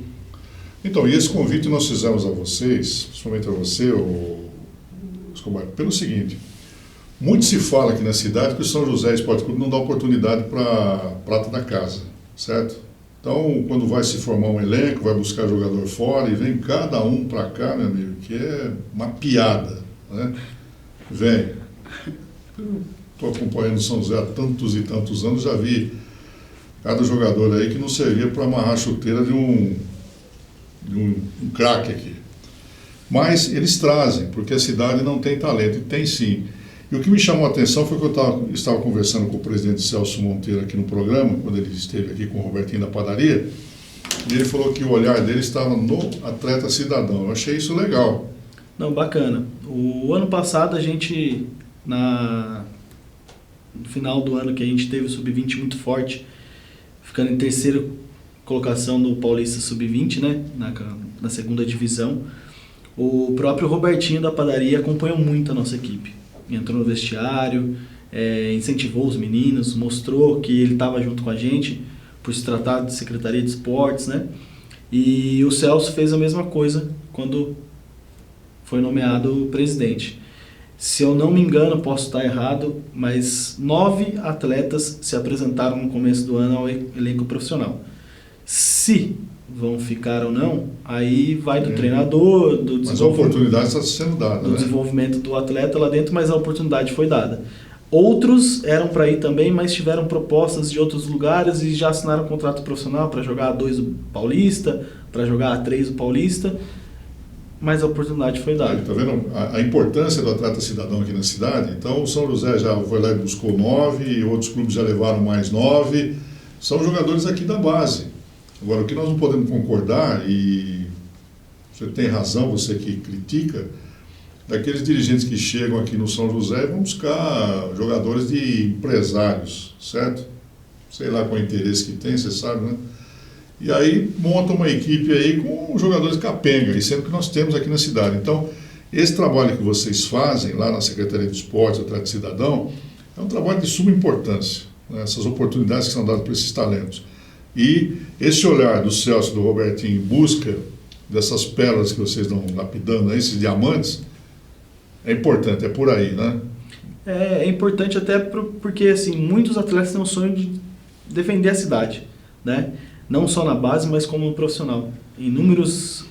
Então, e esse convite nós fizemos a vocês, principalmente a você, Escobar, pelo seguinte: muito se fala aqui na cidade que o São José Esporte Clube não dá oportunidade para prata da casa, certo? Então, quando vai se formar um elenco, vai buscar jogador fora e vem cada um para cá, meu amigo, que é uma piada, né? Vem. Eu estou acompanhando o São José há tantos e tantos anos, já vi cada jogador aí que não servia para amarrar a chuteira de um craque aqui. Mas eles trazem, porque a cidade não tem talento, e tem sim. E o que me chamou a atenção foi que eu estava conversando com o presidente Celso Monteiro aqui no programa, quando ele esteve aqui com o Robertinho da padaria, e ele falou que o olhar dele estava no atleta cidadão. Eu achei isso legal. Não, bacana. O ano passado a gente, no final do ano que a gente teve o Sub-20 muito forte, ficando em terceira colocação do Paulista Sub-20, né, na segunda divisão, o próprio Robertinho da padaria acompanhou muito a nossa equipe. Entrou no vestiário, incentivou os meninos, mostrou que ele estava junto com a gente, por se tratar de Secretaria de Esportes, né? E o Celso fez a mesma coisa quando foi nomeado presidente. Se eu não me engano, posso estar errado, mas 9 atletas se apresentaram no começo do ano ao elenco profissional. Se vão ficar ou não, aí vai do treinador, do desenvolvimento. Mas a oportunidade está sendo dada, do né? desenvolvimento do atleta lá dentro, mas a oportunidade foi dada. Outros eram para ir também, mas tiveram propostas de outros lugares e já assinaram um contrato profissional para jogar A2 do Paulista, para jogar A3 do Paulista, mas a oportunidade foi dada. Está vendo a importância do atleta cidadão aqui na cidade? Então o São José já foi lá e buscou 9, e outros clubes já levaram mais 9. São jogadores aqui da base. Agora, o que nós não podemos concordar, e você tem razão, você que critica, daqueles dirigentes que chegam aqui no São José e vão buscar jogadores de empresários, certo? Sei lá qual interesse que tem, você sabe, né? E aí montam uma equipe aí com jogadores capenga, e sendo que nós temos aqui na cidade. Então, esse trabalho que vocês fazem lá na Secretaria de Esportes, Atleta Cidadão, é um trabalho de suma importância, né? Essas oportunidades que são dadas para esses talentos. E esse olhar do Celso e do Robertinho em busca dessas pérolas que vocês estão lapidando, aí, esses diamantes, é importante, é por aí, né? É importante até porque assim, muitos atletas têm o sonho de defender a cidade, né? Não só na base, mas como no profissional. Inúmeros,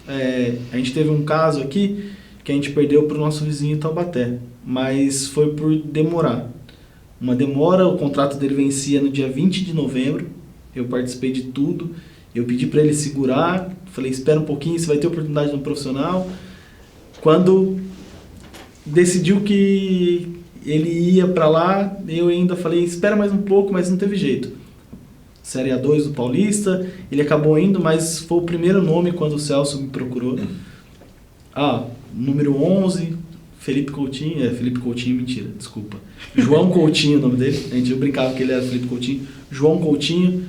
a gente teve um caso aqui que a gente perdeu para o nosso vizinho Taubaté. mas foi por demorar. Uma demora, o contrato dele vencia no dia 20 de novembro, eu participei de tudo, eu pedi para ele segurar, falei, espera um pouquinho, você vai ter oportunidade no profissional. Quando decidiu que ele ia para lá, eu ainda falei, espera mais um pouco, mas não teve jeito. Série A2 do Paulista, ele acabou indo, mas foi o primeiro nome quando o Celso me procurou. Número 11, Felipe Coutinho, mentira, desculpa. João Coutinho, o nome dele, eu brincava que ele era Felipe Coutinho, João Coutinho,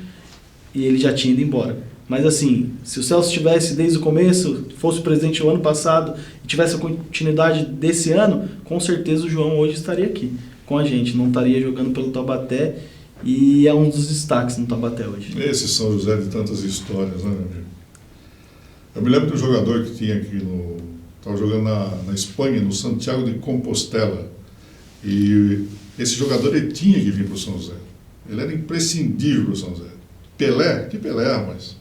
e ele já tinha ido embora. Mas assim, se o Celso tivesse desde o começo, fosse o presidente o ano passado, e tivesse a continuidade desse ano, com certeza o João hoje estaria aqui com a gente, não estaria jogando pelo Taubaté, e é um dos destaques no Taubaté hoje. Esse São José de tantas histórias, né, meu amigo? Eu me lembro de um jogador que tinha aqui estava jogando na Espanha, no Santiago de Compostela, e esse jogador ele tinha que vir para o São José. Ele era imprescindível para o São José. Pelé, rapaz.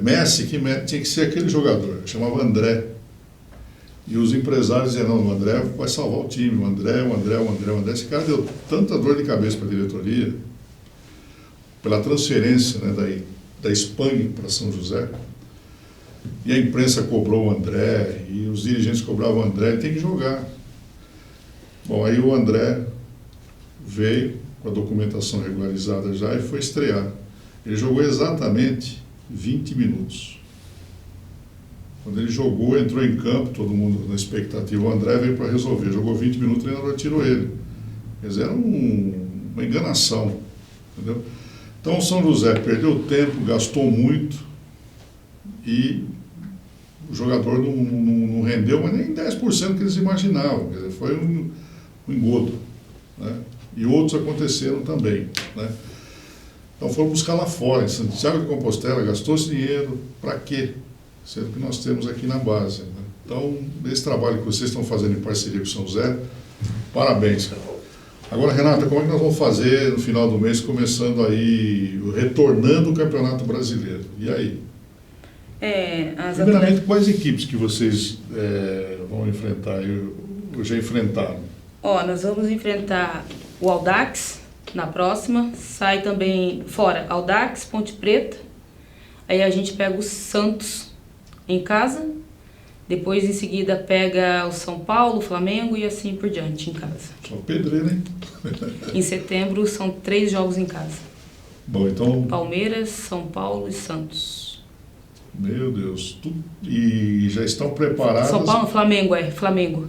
Messi, tinha que ser aquele jogador, chamava André. E os empresários diziam, não, o André vai salvar o time, o André. Esse cara deu tanta dor de cabeça para a diretoria, pela transferência, né, da Espanha para São José. E a imprensa cobrou o André, e os dirigentes cobravam o André, ele tem que jogar. Bom, aí o André veio com a documentação regularizada já e foi estrear. Ele jogou exatamente 20 minutos. Quando ele jogou, entrou em campo, todo mundo na expectativa, o André veio para resolver. Jogou 20 minutos, o treinador tirou ele. Quer dizer, era uma enganação, entendeu? Então o São José perdeu tempo, gastou muito, e o jogador não rendeu, mas nem 10% que eles imaginavam. Quer dizer, foi um engodo, né? E outros aconteceram também, né? Então foram buscar lá fora, em Santiago de Compostela, gastou esse dinheiro, para quê? Sendo que nós temos aqui na base, né? Então, esse trabalho que vocês estão fazendo em parceria com o São José, parabéns, cara. Agora, Renata, como é que nós vamos fazer no final do mês, começando aí, retornando o Campeonato Brasileiro? E aí? Primeiramente, quais equipes que vocês vão enfrentar, ou já enfrentaram? Nós vamos enfrentar o Audax na próxima, sai também fora Audax, Ponte Preta, aí a gente pega o Santos em casa, depois em seguida pega o São Paulo, o Flamengo e assim por diante em casa. Só pedreira, hein? Em setembro são 3 jogos em casa. Bom, então... Palmeiras, São Paulo e Santos. Meu Deus, e já estão preparadas... São Paulo, Flamengo.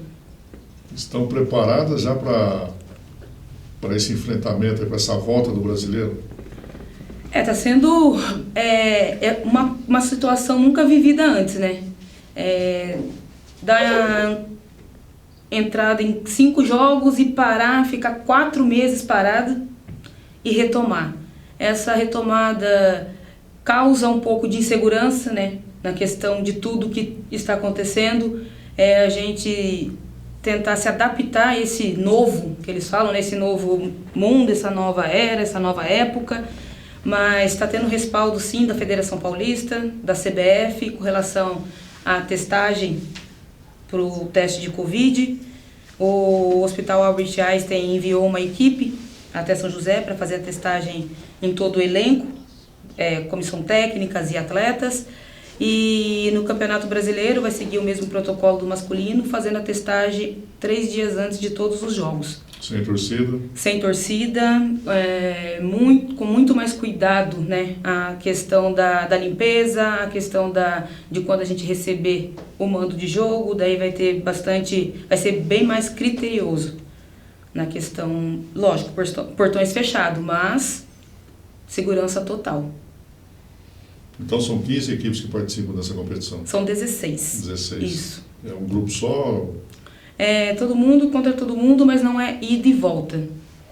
Estão preparadas já para esse enfrentamento, para essa volta do brasileiro? Está sendo uma situação nunca vivida antes, né? Da entrada em 5 jogos e parar, ficar 4 meses parado e retomar. Essa retomada causa um pouco de insegurança, né? Na questão de tudo que está acontecendo. A gente tentar se adaptar a esse novo, que eles falam, né? Esse novo mundo, essa nova era, essa nova época. Mas está tendo respaldo, sim, da Federação Paulista, da CBF, com relação à testagem para o teste de Covid. O Hospital Albert Einstein enviou uma equipe até São José para fazer a testagem em todo o elenco, comissão técnicas e atletas. E no Campeonato Brasileiro vai seguir o mesmo protocolo do masculino, fazendo a testagem 3 dias antes de todos os jogos. Sem torcida? Sem torcida, com muito mais cuidado, né? A questão da limpeza, a questão de quando a gente receber o mando de jogo, daí vai ser bem mais criterioso na questão, lógico, portões fechados, mas segurança total. Então são 15 equipes que participam dessa competição? São 16. 16. Isso. É um grupo só? Todo mundo contra todo mundo, mas não é ida e volta,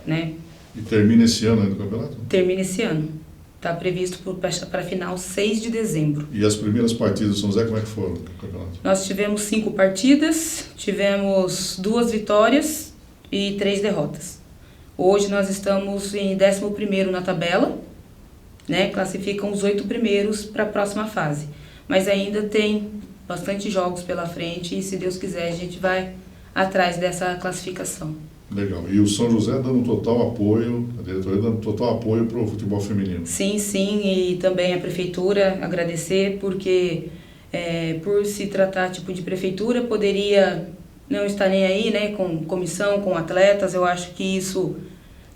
né? E termina esse ano aí do campeonato? Termina esse ano. Está previsto para a final 6 de dezembro. E as primeiras partidas do São José, como é que foram no campeonato? Nós tivemos 5 partidas, tivemos 2 vitórias e 3 derrotas. Hoje nós estamos em 11º na tabela, né? Classificam os 8 primeiros para a próxima fase. Mas ainda tem bastante jogos pela frente e, se Deus quiser, a gente vai atrás dessa classificação. Legal. E o São José dando total apoio, a diretoria dando total apoio para o futebol feminino. Sim, e também a prefeitura agradecer, porque por se tratar tipo de prefeitura, poderia não estar nem aí, né, com comissão, com atletas. Eu acho que isso,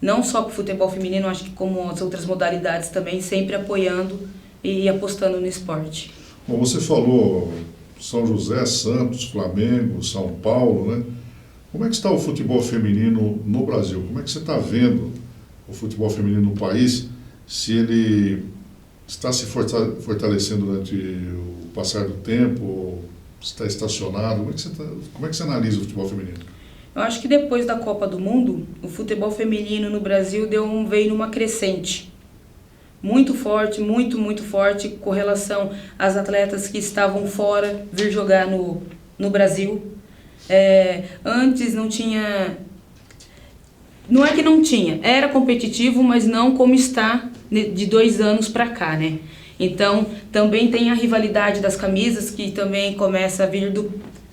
não só para o futebol feminino, acho que como as outras modalidades também, sempre apoiando e apostando no esporte. Bom, você falou São José, Santos, Flamengo, São Paulo, né? Como é que está o futebol feminino no Brasil? Como é que você está vendo o futebol feminino no país? Se ele está se fortalecendo durante o passar do tempo, ou está estacionado? Como é que você analisa o futebol feminino? Eu acho que depois da Copa do Mundo, o futebol feminino no Brasil veio numa crescente. Muito forte, muito forte, com relação às atletas que estavam fora vir jogar no Brasil. Antes não tinha... Não é que não tinha, era competitivo, mas não como está de 2 anos para cá, né? Então, também tem a rivalidade das camisas, que também começa a vir do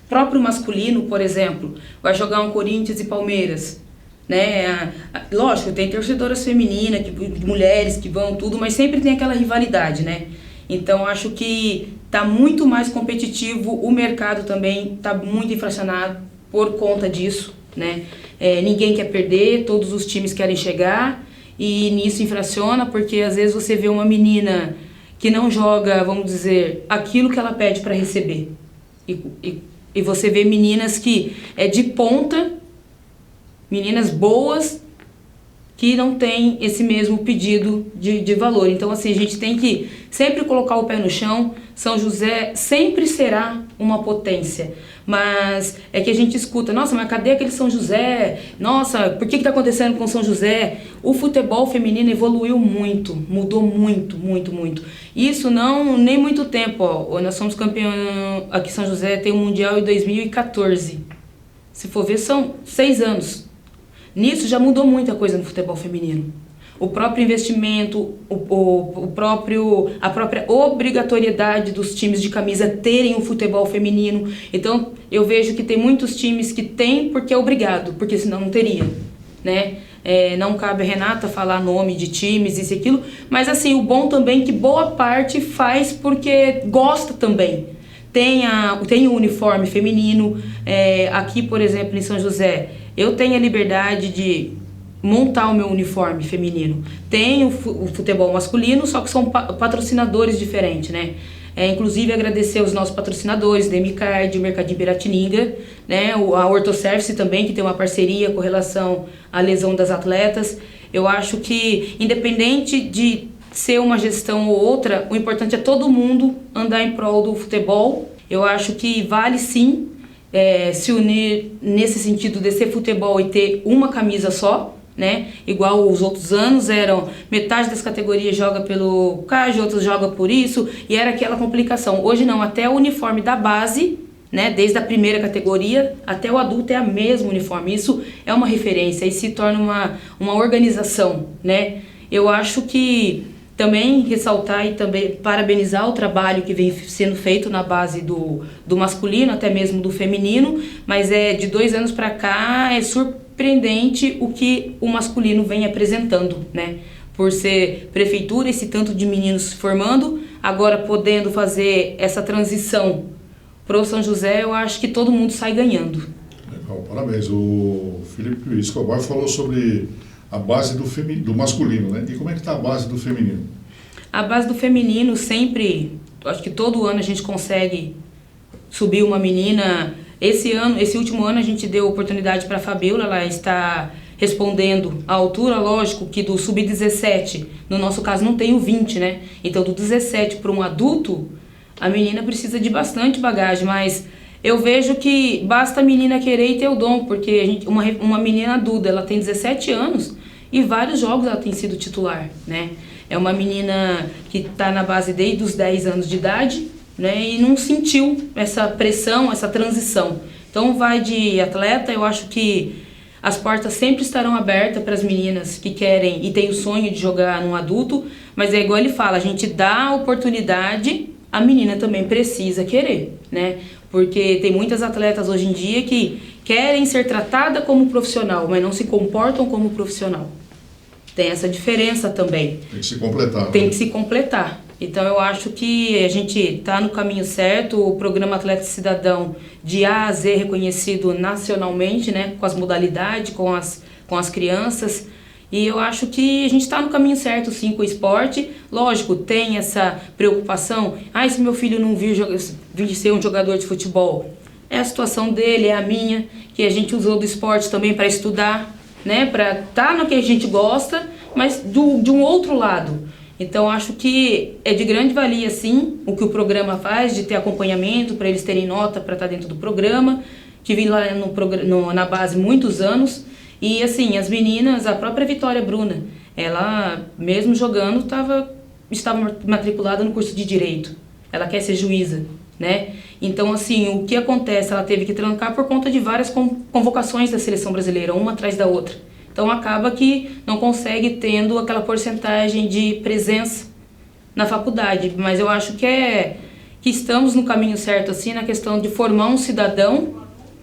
próprio masculino, por exemplo. Vai jogar um Corinthians e Palmeiras, né? Lógico, tem torcedoras femininas, mulheres que vão tudo, mas sempre tem aquela rivalidade, né? Então, acho que está muito mais competitivo, o mercado também está muito inflacionado por conta disso, né? Ninguém quer perder, todos os times querem chegar, e nisso inflaciona, porque às vezes você vê uma menina que não joga, vamos dizer, aquilo que ela pede para receber. E você vê meninas que de ponta, meninas boas, que não tem esse mesmo pedido de valor. Então, assim, a gente tem que sempre colocar o pé no chão. São José sempre será uma potência. Mas é que a gente escuta, nossa, mas cadê aquele São José? Nossa, por que está acontecendo com São José? O futebol feminino evoluiu muito, mudou muito. Isso nem muito tempo, ó. Nós somos campeão aqui em São José, tem o Mundial em 2014. Se for ver, são 6 anos. Nisso já mudou muita coisa no futebol feminino. O próprio investimento, a própria obrigatoriedade dos times de camisa terem um futebol feminino. Então, eu vejo que tem muitos times que têm porque é obrigado, porque senão não teria, né? Não cabe a Renata falar nome de times, isso e aquilo, mas assim, o bom também é que boa parte faz porque gosta também. Tem o uniforme feminino, aqui, por exemplo, em São José, eu tenho a liberdade de montar o meu uniforme feminino. Tem o futebol masculino, só que são patrocinadores diferentes, né? Inclusive agradecer aos nossos patrocinadores, Demicard, o Mercadinho Piratininga, né? A Ortoservice também, que tem uma parceria com relação à lesão das atletas. Eu acho que, independente de ser uma gestão ou outra, o importante é todo mundo andar em prol do futebol. Eu acho que vale sim se unir nesse sentido de ser futebol e ter uma camisa só, né? Igual os outros anos eram metade das categorias joga pelo CAJ, outros joga por isso, e era aquela complicação. Hoje não, até o uniforme da base, né, desde a primeira categoria até o adulto é a mesma uniforme. Isso é uma referência e se torna uma organização, né? Eu acho que também ressaltar e também parabenizar o trabalho que vem sendo feito na base do masculino, até mesmo do feminino, mas de 2 anos para cá é surpreendente o que o masculino vem apresentando, né? Por ser prefeitura, esse tanto de meninos se formando, agora podendo fazer essa transição para o São José, eu acho que todo mundo sai ganhando. Legal, parabéns. O Felipe Escobar falou sobre a base do masculino, né? E como é que está a base do feminino? A base do feminino sempre, acho que todo ano a gente consegue subir uma menina. Esse último ano a gente deu oportunidade para a Fabiola, ela está respondendo à altura, lógico que do sub-17, no nosso caso não tem o 20, né? Então do 17 para um adulto, a menina precisa de bastante bagagem, mas eu vejo que basta a menina querer e ter o dom, porque uma menina adulta, ela tem 17 anos e vários jogos ela tem sido titular, né? É uma menina que está na base desde os 10 anos de idade, né? E não sentiu essa pressão, essa transição. Então vai de atleta, eu acho que as portas sempre estarão abertas para as meninas que querem e têm o sonho de jogar num adulto, mas é igual ele fala, a gente dá a oportunidade, a menina também precisa querer, né? Porque tem muitas atletas hoje em dia que querem ser tratadas como profissional, mas não se comportam como profissional. Tem essa diferença também. Tem que se completar. Tem que se completar. Então eu acho que a gente está no caminho certo. O programa Atleta Cidadão de A a Z reconhecido nacionalmente, né, com as modalidades, com as crianças. E eu acho que a gente está no caminho certo, sim, com o esporte. Lógico, tem essa preocupação. Se meu filho não vir ser um jogador de futebol, é a situação dele, é a minha, que a gente usou do esporte também para estudar, né, para estar no que a gente gosta, mas de um outro lado. Então, acho que é de grande valia, sim, o que o programa faz, de ter acompanhamento, para eles terem nota para estar dentro do programa. Tive lá na base muitos anos. E, assim, as meninas, a própria Vitória Bruna, ela, mesmo jogando, estava matriculada no curso de Direito. Ela quer ser juíza, né? Então, assim, o que acontece? Ela teve que trancar por conta de várias convocações da seleção brasileira, uma atrás da outra. Então, acaba que não consegue tendo aquela porcentagem de presença na faculdade. Mas eu acho que estamos no caminho certo, assim, na questão de formar um cidadão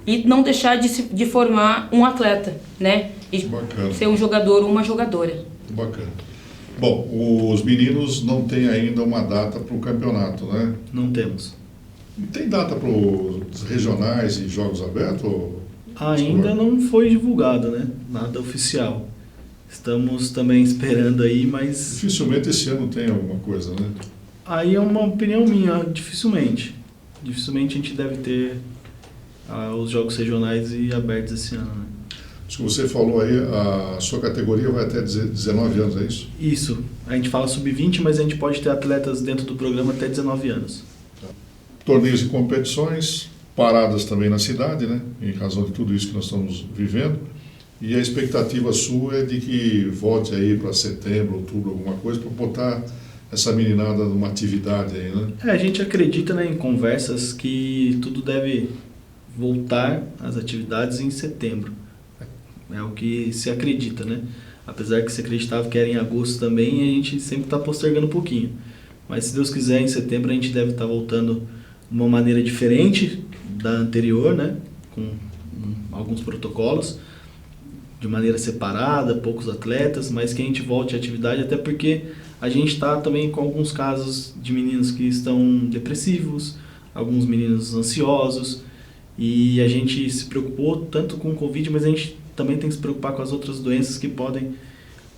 e não deixar de formar um atleta, né? E bacana. Ser um jogador ou uma jogadora. Bacana. Bom, os meninos não têm ainda uma data para o campeonato, né? Não temos. E tem data para os regionais e jogos abertos? Ainda não foi divulgado, né? Nada oficial. Estamos também esperando aí, mas... Dificilmente esse ano tem alguma coisa, né? Aí é uma opinião minha, dificilmente. Dificilmente a gente deve ter os jogos regionais e abertos esse ano, né? Acho que você falou aí, a sua categoria vai até 19 anos, é isso? Isso. A gente fala sub-20, mas a gente pode ter atletas dentro do programa até 19 anos. Torneios e competições, paradas também na cidade, né? Em razão de tudo isso que nós estamos vivendo. E a expectativa sua é de que volte aí para setembro, outubro, alguma coisa, para botar essa meninada numa atividade aí, né? A gente acredita, né, em conversas que tudo deve voltar às atividades em setembro. É o que se acredita, né? Apesar que se acreditava que era em agosto também, a gente sempre está postergando um pouquinho. Mas se Deus quiser, em setembro a gente deve estar voltando de uma maneira diferente da anterior, né? Com alguns protocolos, de maneira separada, poucos atletas, mas que a gente volte à atividade, até porque a gente está também com alguns casos de meninos que estão depressivos, alguns meninos ansiosos, e a gente se preocupou tanto com o Covid, mas a gente também tem que se preocupar com as outras doenças que podem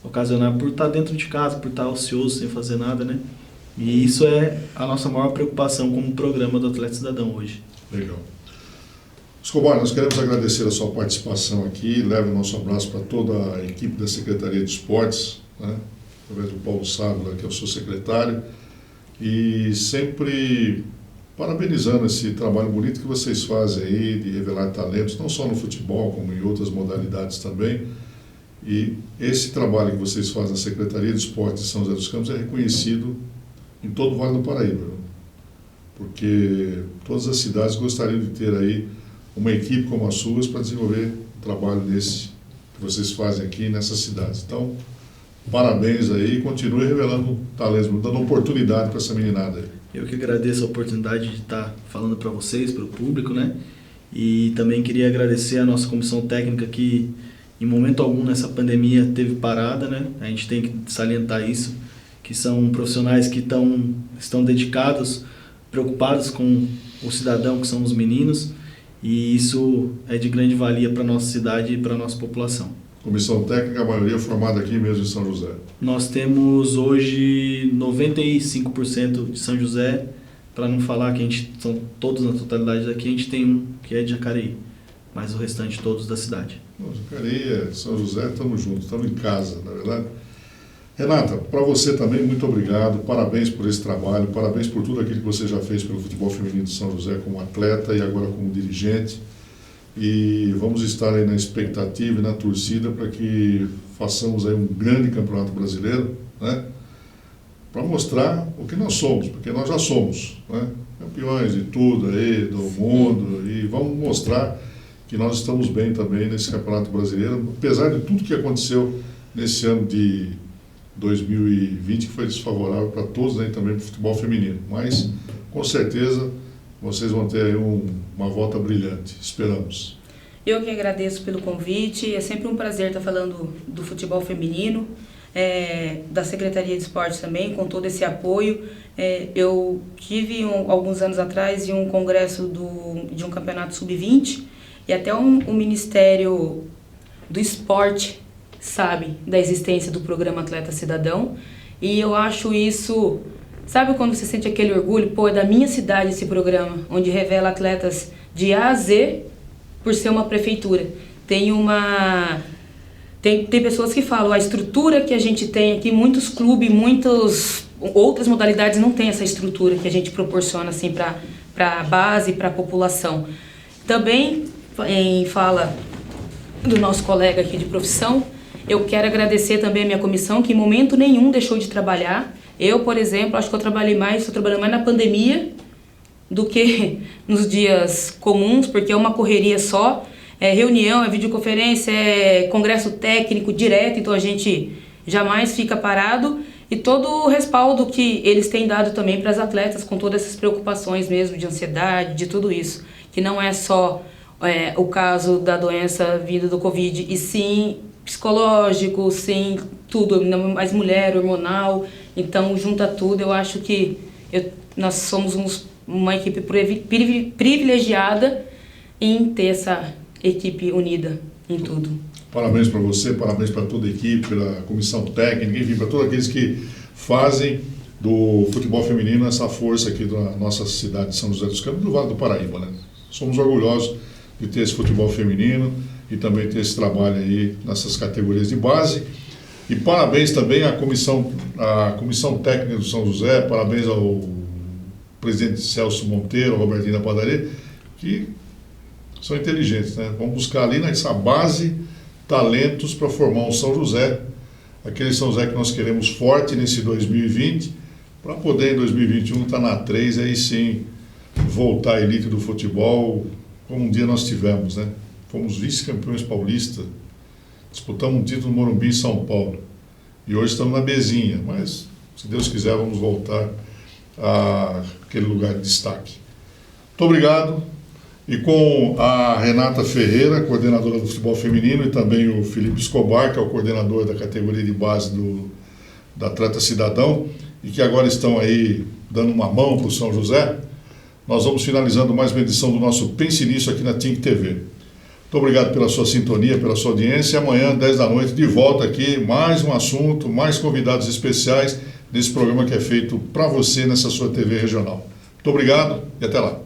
ocasionar por estar dentro de casa, por estar ocioso, sem fazer nada, né? E isso é a nossa maior preocupação como programa do Atleta Cidadão hoje. Legal. Escobar, nós queremos agradecer a sua participação aqui, leve o nosso abraço para toda a equipe da Secretaria de Esportes, né? Através do Paulo Sávila, que é o seu secretário, e sempre parabenizando esse trabalho bonito que vocês fazem aí, de revelar talentos, não só no futebol, como em outras modalidades também. E esse trabalho que vocês fazem na Secretaria de Esportes de São José dos Campos é reconhecido em todo o Vale do Paraíba, porque todas as cidades gostariam de ter aí uma equipe como a sua para desenvolver um trabalho desse que vocês fazem aqui nessas cidades. Então, parabéns aí e continue revelando talentos, dando oportunidade para essa meninada aí. Eu que agradeço a oportunidade de estar falando para vocês, para o público, né? E também queria agradecer a nossa comissão técnica que, em momento algum nessa pandemia, teve parada, né? A gente tem que salientar isso, que são profissionais que estão dedicados, preocupados com o cidadão, que são os meninos, e isso é de grande valia para a nossa cidade e para a nossa população. Comissão técnica, a maioria formada aqui mesmo em São José. Nós temos hoje 95% de São José, para não falar que a gente são todos na totalidade daqui, a gente tem um que é de Jacareí, mas o restante todos da cidade. Jacareí, São José, estamos juntos, estamos em casa, na verdade. Renata, para você também, muito obrigado, parabéns por esse trabalho, parabéns por tudo aquilo que você já fez pelo futebol feminino de São José como atleta e agora como dirigente. E vamos estar aí na expectativa e na torcida para que façamos aí um grande campeonato brasileiro, né? Para mostrar o que nós somos, porque nós já somos, né? Campeões de tudo aí, do mundo, e vamos mostrar que nós estamos bem também nesse campeonato brasileiro, apesar de tudo que aconteceu nesse ano de 2020, que foi desfavorável para todos, né, também para o futebol feminino, mas com certeza vocês vão ter aí uma volta brilhante, esperamos. Eu que agradeço pelo convite, é sempre um prazer estar falando do futebol feminino, da Secretaria de Esporte também, com todo esse apoio. Eu tive alguns anos atrás em um congresso de um campeonato sub-20 e até o Ministério do Esporte sabe da existência do programa Atleta Cidadão, e eu acho isso, sabe quando você sente aquele orgulho, é da minha cidade esse programa, onde revela atletas de A a Z por ser uma prefeitura. Tem pessoas que falam, a estrutura que a gente tem aqui, muitos clubes, muitas outras modalidades não tem essa estrutura que a gente proporciona assim, para a base, para a população. Também, em fala do nosso colega aqui de profissão, eu quero agradecer também a minha comissão, que em momento nenhum deixou de trabalhar. Eu, por exemplo, acho que estou trabalhando mais na pandemia do que nos dias comuns, porque é uma correria só, é reunião, é videoconferência, é congresso técnico direto, então a gente jamais fica parado, e todo o respaldo que eles têm dado também para as atletas, com todas essas preocupações mesmo de ansiedade, de tudo isso, que não é só o caso da doença vinda do Covid, e sim psicológico, sim tudo, mais mulher, hormonal, então junta tudo. Eu acho que nós somos uma equipe privilegiada em ter essa equipe unida em tudo. Parabéns para você, parabéns para toda a equipe, pela comissão técnica, enfim, para todos aqueles que fazem do futebol feminino essa força aqui da nossa cidade de São José dos Campos, do Vale do Paraíba, né? Somos orgulhosos de ter esse futebol feminino e também ter esse trabalho aí nessas categorias de base. E parabéns também à comissão técnica do São José, parabéns ao presidente Celso Monteiro, ao Robertinho da Padaria, que são inteligentes, né? Vamos buscar ali nessa base talentos para formar um São José, aquele São José que nós queremos forte nesse 2020, para poder em 2021 estar na 3, aí sim voltar à elite do futebol, como um dia nós tivemos, né? Fomos vice-campeões paulistas, disputamos um título no Morumbi em São Paulo, e hoje estamos na Bezinha, mas se Deus quiser vamos voltar àquele lugar de destaque. Muito obrigado. E com a Renata Ferreira, coordenadora do futebol feminino, e também o Felipe Escobar, que é o coordenador da categoria de base da Atleta Cidadão, e que agora estão aí dando uma mão para o São José, nós vamos finalizando mais uma edição do nosso Pense Nisso aqui na TINC TV. Muito obrigado pela sua sintonia, pela sua audiência. E amanhã, 10 da noite, de volta aqui, mais um assunto, mais convidados especiais nesse programa que é feito para você nessa sua TV regional. Muito obrigado e até lá.